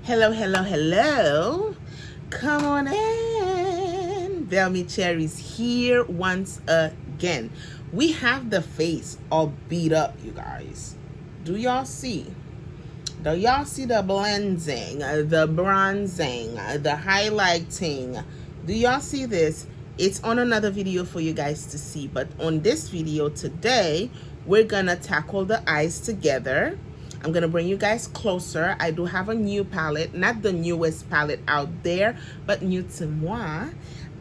Hello, hello, hello. Come on in. Velmy Cherries here once again. We have the face all beat up, you guys. Do y'all see? Do y'all see the blending, the bronzing, the highlighting? Do y'all see this? It's on another video for you guys to see, but on this video today, we're gonna tackle the eyes together. I'm gonna bring you guys closer. I do have a new palette, not the newest palette out there, but new to moi.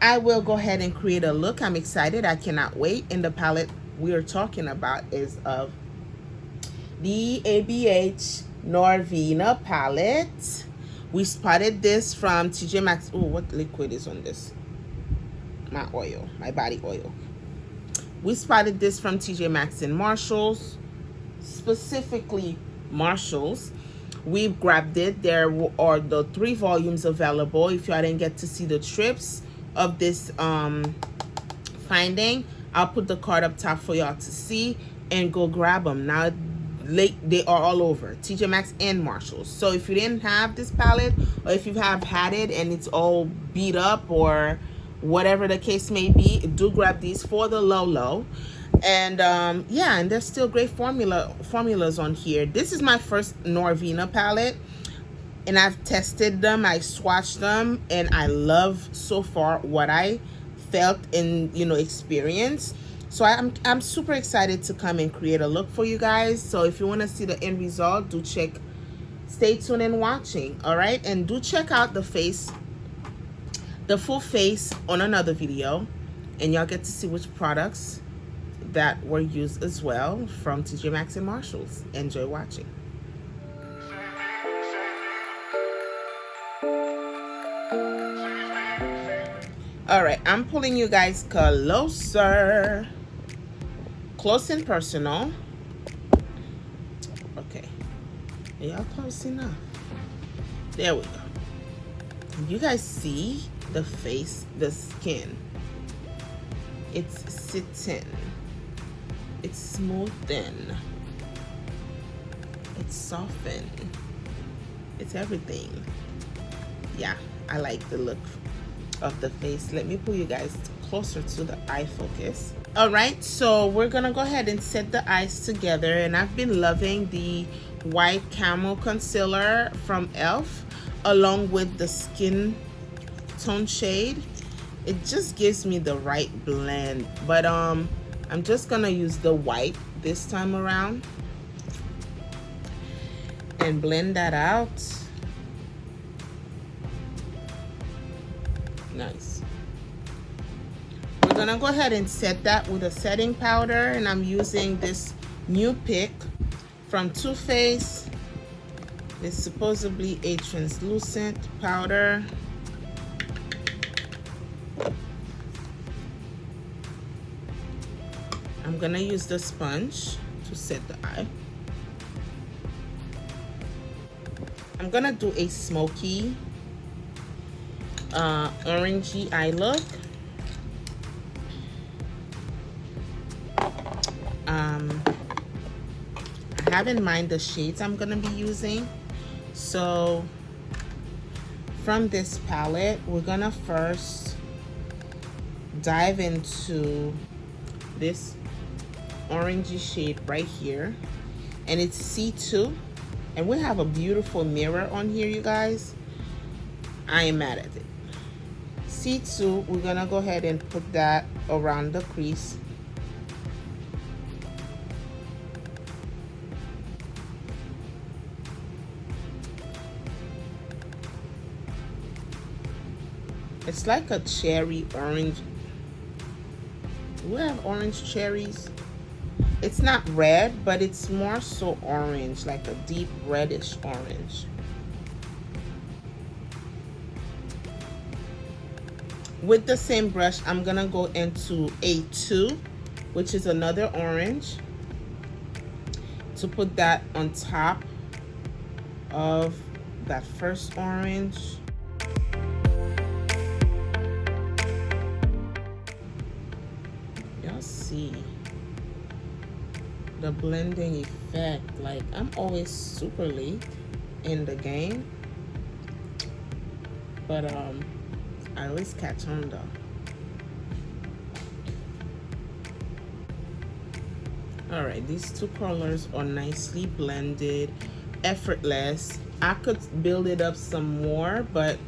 I will go ahead and create a look. I'm excited, I cannot wait. And the palette we're talking about is of the ABH Norvina palette. We spotted this from TJ Maxx. Oh, what liquid is on this? My oil, my body oil. We spotted this from TJ Maxx and Marshalls, specifically Marshalls. We grabbed it. There are the 3 volumes available. If y'all didn't get to see the trips of this finding, I'll put the card up top for y'all to see and go grab them. Now they are all over TJ Maxx and Marshalls. So if you didn't have this palette, or if you have had it and it's all beat up or whatever the case may be, do grab these for the low. And yeah, and there's still great formulas on here. This is my first Norvina palette, and I've tested them, I swatched them, and I love so far what I felt and experience. So I'm super excited to come and create a look for you guys. So if you want to see the end result, do stay tuned and watching. All right, and do check out the full face on another video, and y'all get to see which products that were used as well from TJ Maxx and Marshalls. Enjoy watching. All right, I'm pulling you guys closer, close and personal. Okay, y'all close enough. There we go. You guys see the face, the skin. It's sitting. It's smoothen. It's soften. It's everything. Yeah, I like the look of the face. Let me pull you guys closer to the eye focus. All right, so we're gonna go ahead and set the eyes together, and I've been loving the white camel concealer from e.l.f. along with the skin tone shade. It just gives me the right blend, but I'm just gonna use the white this time around and blend that out. Nice. We're gonna go ahead and set that with a setting powder, and I'm using this new pick from Too Faced. It's supposedly a translucent powder. I'm gonna use the sponge to set the eye. I'm gonna do a smoky orangey eye look. I have in mind the shades I'm gonna be using. So from this palette, we're gonna first dive into this orangey shade right here, and it's C2, and we have a beautiful mirror on here, you guys. I am mad at it. C2, we're gonna go ahead and put that around the crease. It's like a cherry orange. Do we have orange cherries? It's not red, but it's more so orange, like a deep reddish orange. With the same brush, I'm gonna go into A2, which is another orange, to put that on top of that first orange. Y'all see the blending effect. Like, I'm always super late in the game, but I always catch on though. All right, these two colors are nicely blended, effortless. I could build it up some more, but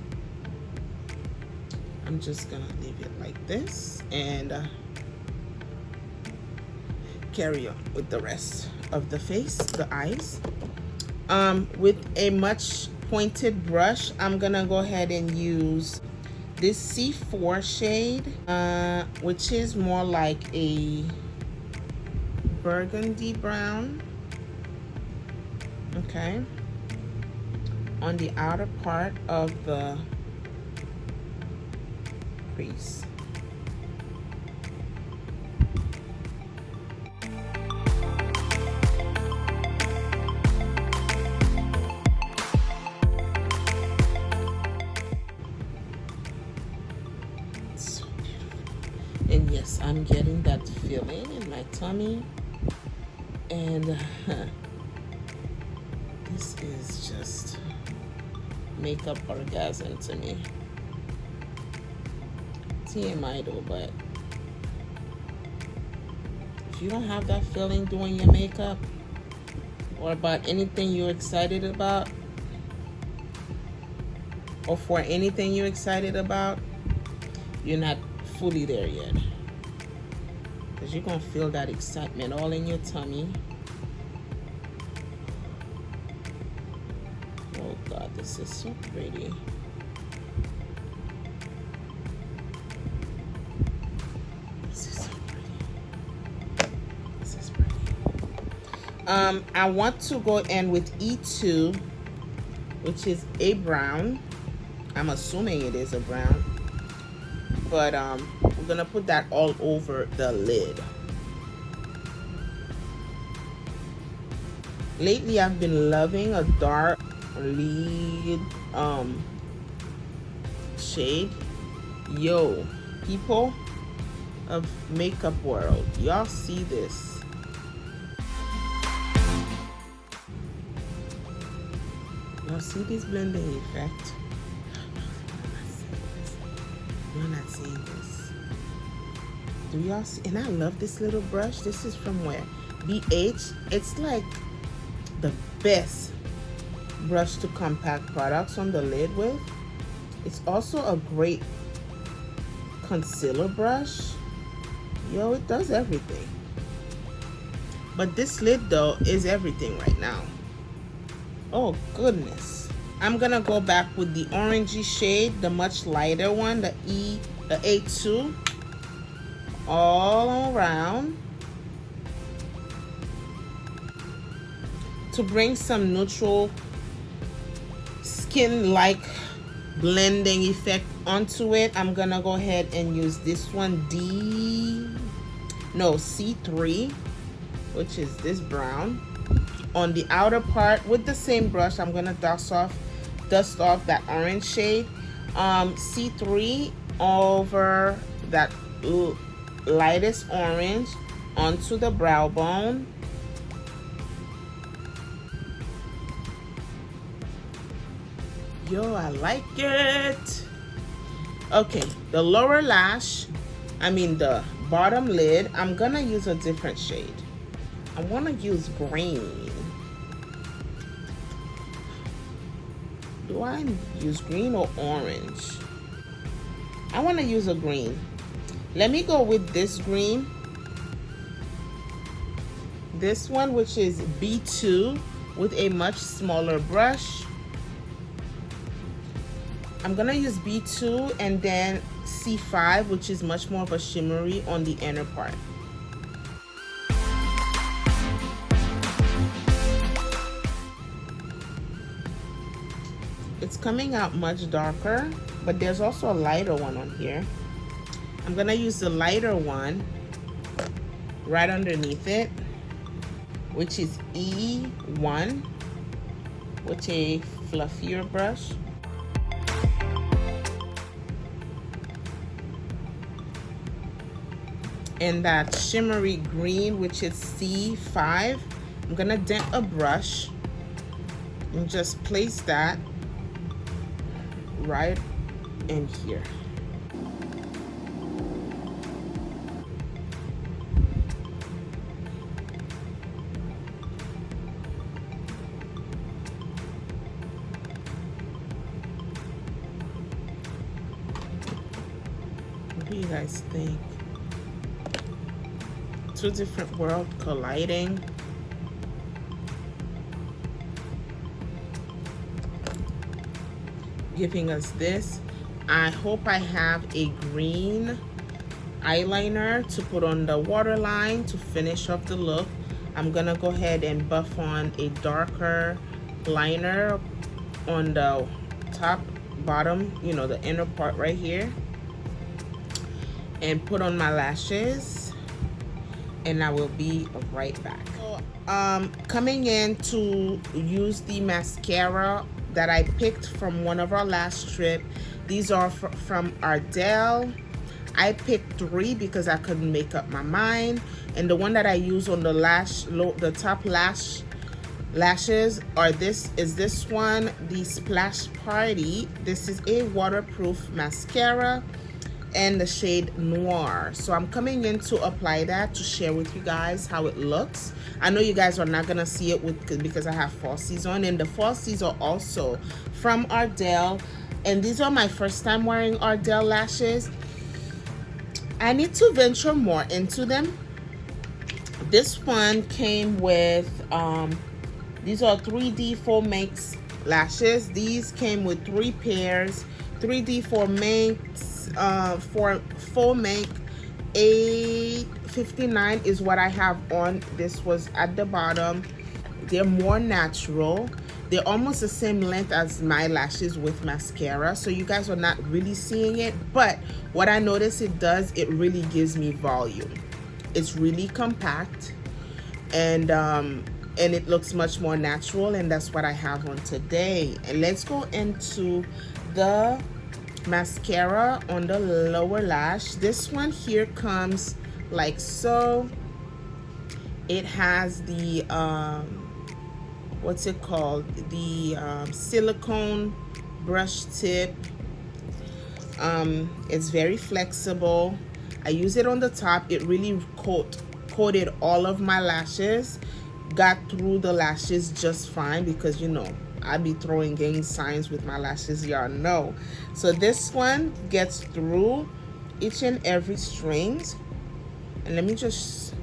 I'm just gonna leave it like this and carry on with the rest of the face, the eyes. With a much pointed brush, I'm gonna go ahead and use this C4 shade, which is more like a burgundy brown. Okay, on the outer part of the crease. So beautiful. And yes, I'm getting that feeling in my tummy. And this is just makeup orgasm to me. TMI though, but if you don't have that feeling doing your makeup or about anything you're excited about, or for anything you're excited about, you're not fully there yet. Because you're going to feel that excitement all in your tummy. Oh God, this is so pretty. This is so pretty. This is pretty. I want to go in with E2, which is a brown. I'm assuming it is a brown. But we're gonna put that all over the lid. Lately I've been loving a dark lead shade. Yo, people of makeup world, y'all see this? Y'all see this blending effect? You're not seeing this. Do y'all see? And I love this little brush. This is from where? BH. It's like the best brush to compact products on the lid with. It's also a great concealer brush. Yo, it does everything. But this lid though is everything right now. Oh goodness. I'm gonna go back with the orangey shade, the much lighter one, the A2, all around to bring some neutral skin-like blending effect onto it. I'm gonna go ahead and use this one, C3, which is this brown. On the outer part with the same brush, I'm gonna dust off that orange shade, C3 over that lightest orange onto the brow bone. Yo, I like it. Okay, the lower lash, the bottom lid, I'm gonna use a different shade. I wanna use green. Do I use green or orange? I want to use a green. Let me go with this green. This one, which is B2, with a much smaller brush. I'm going to use B2 and then C5, which is much more of a shimmery on the inner part. It's coming out much darker, but there's also a lighter one on here. I'm gonna use the lighter one right underneath it, which is E1, with a fluffier brush. And that shimmery green, which is C5, I'm gonna dent a brush and just place that right and here. What do you guys think? Two different worlds colliding. Giving us this. I hope I have a green eyeliner to put on the waterline to finish off the look. I'm gonna go ahead and buff on a darker liner on the top, bottom, you know, the inner part right here, and put on my lashes, and I will be right back. So, coming in to use the mascara that I picked from one of our last trip. These are from Ardell. I picked 3 because I couldn't make up my mind, and the one that I use on the the top lashes are this one, the Splash Party. This is a waterproof mascara and the shade Noir. So I'm coming in to apply that to share with you guys how it looks. I know you guys are not gonna see it because I have falsies on, and the falsies are also from Ardell, and these are my first time wearing Ardell lashes. I need to venture more into them. This one came with these are 3D Full Makes lashes. These came with 3 pairs. 3D Full Makes for Full Make $8.59 is what I have on. This was at the bottom. They're more natural. They're almost the same length as my lashes with mascara, so you guys are not really seeing it, but what I notice it does, it really gives me volume. It's really compact, and it looks much more natural, and that's what I have on today. And let's go into the mascara on the lower lash. This one here comes like so. It has the what's it called, the silicone brush tip. It's very flexible. I use it on the top. It really coated all of my lashes, got through the lashes just fine, because you know I be throwing gang signs with my lashes, y'all know. So this one gets through each and every strings. And let me just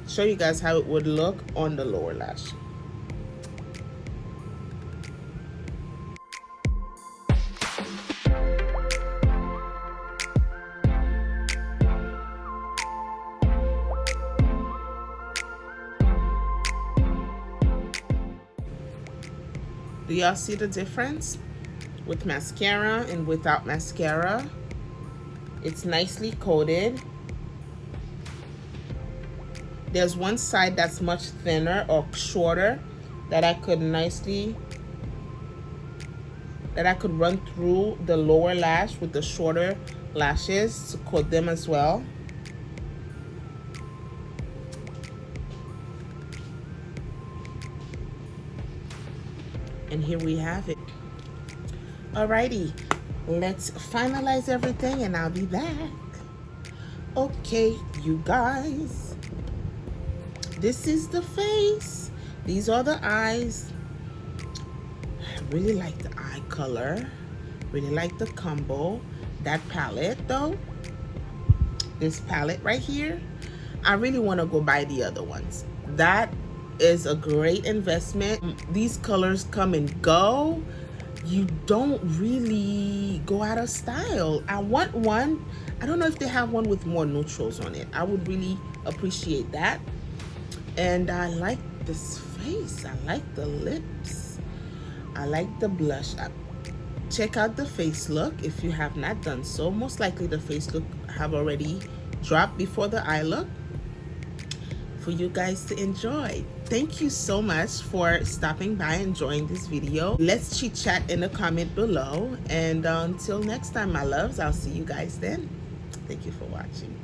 show you guys how it would look on the lower lash. Do y'all see the difference with mascara and without mascara? It's nicely coated. There's one side that's much thinner or shorter that I could run through the lower lash with the shorter lashes to coat them as well. And here we have it. Alrighty, let's finalize everything and I'll be back. Okay, you guys, this is the face. These are the eyes. I really like the eye color. Really like the combo. That palette though, this palette right here, I really want to go buy the other ones. That is a great investment. These colors come and go. You don't really go out of style. I want one. I don't know if they have one with more neutrals on it. I would really appreciate that. And I like this face. I like the lips. I like the blush. Check out the face look if you have not done so. Most likely the face look have already dropped before the eye look for you guys to enjoy. Thank you so much for stopping by and enjoying this video. Let's chit chat in the comment below, and until next time, my loves, I'll see you guys then. Thank you for watching.